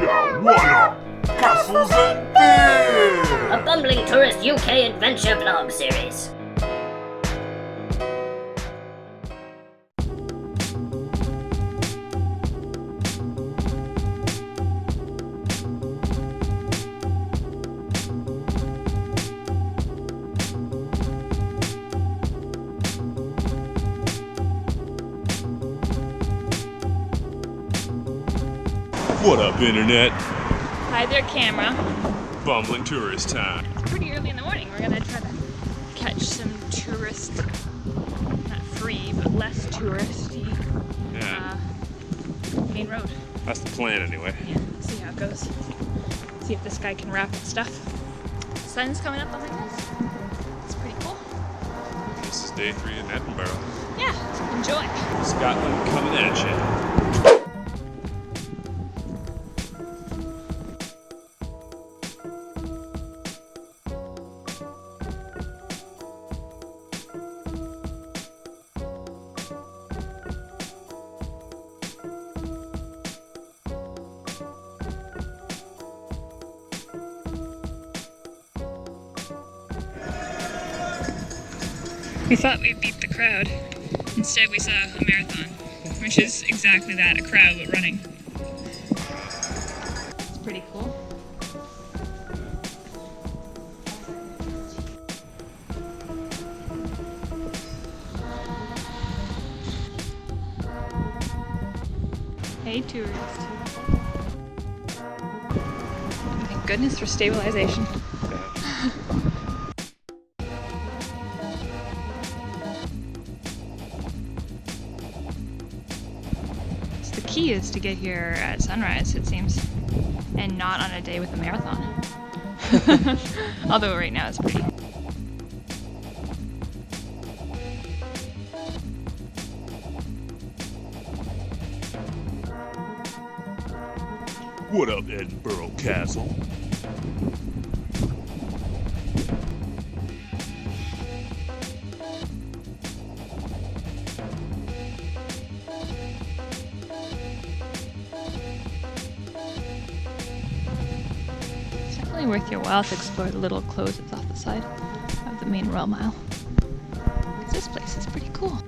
What up? Castles and beer! A bumbling tourist UK adventure vlog series. What up, internet? Hi there, camera. Bumbling tourist time. It's pretty early in the morning. We're gonna try to catch some tourist, not free, but less touristy main road. That's the plan anyway. Yeah, see how it goes. See if this guy can wrap its stuff. The sun's coming up behind us. It's pretty cool. This is day 3 in Edinburgh. Yeah, enjoy. Scotland coming at you. We thought we'd beat the crowd. Instead we saw a marathon, which is exactly that, a crowd but running. It's pretty cool. Hey tourists. Thank goodness for stabilization. The key is to get here at sunrise, it seems, and not on a day with a marathon. Although right now it's pretty. What up, Edinburgh Castle? Worth your while to explore the little closes off the side of the main Royal Mile. Because this place is pretty cool.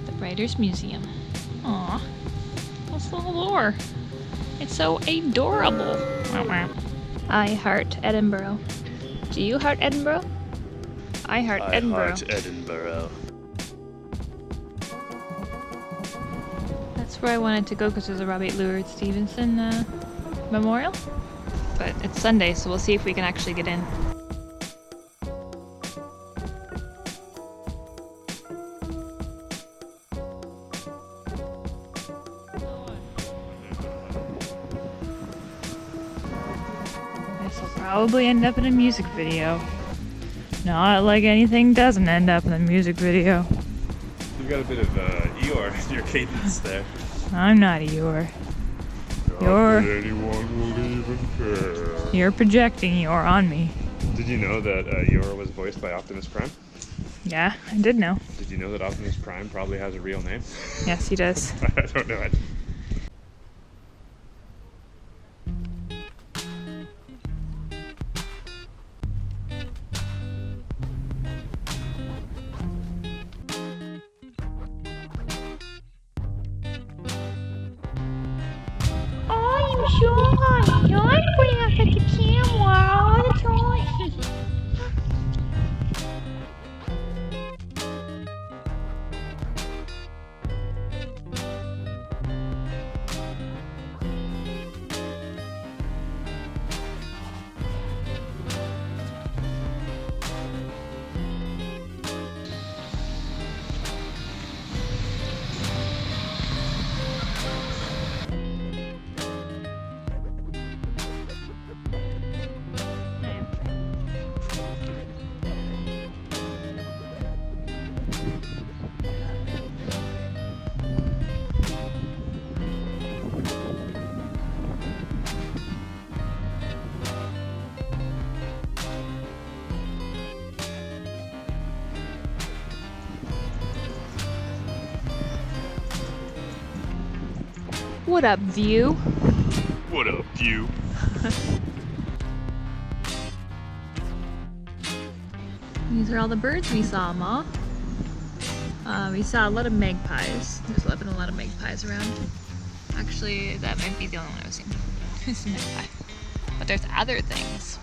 The Writers' Museum. Aww. What's the lore? It's so adorable. I heart Edinburgh. Do you heart Edinburgh? I heart Edinburgh. I heart Edinburgh. That's where I wanted to go because there's a Robert Louis Stevenson memorial, but it's Sunday, so we'll see if we can actually get in. This will probably end up in a music video. Not like anything doesn't end up in a music video. You've got a bit of Eeyore in your cadence there. I'm not Eeyore. You're projecting Eeyore on me. Did you know that Eeyore was voiced by Optimus Prime? Yeah, I did know. Did you know that Optimus Prime probably has a real name? Yes, he does. I don't know it. Sean, Sean putting up at the camera all the time. What up, view? What up, you? These are all the birds we saw, Ma. We saw a lot of magpies. There's been a lot of magpies around. Actually, that might be the only one I've seen. It's a magpie. But there's other things.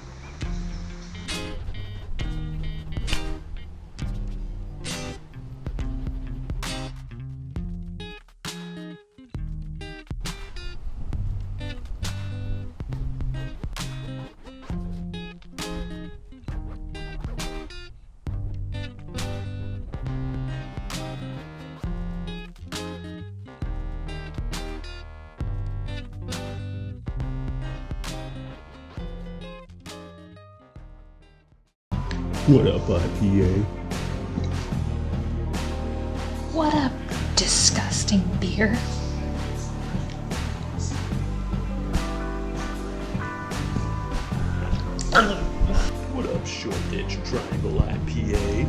What up, IPA? What a disgusting beer. What up, Short Ditch Triangle IPA?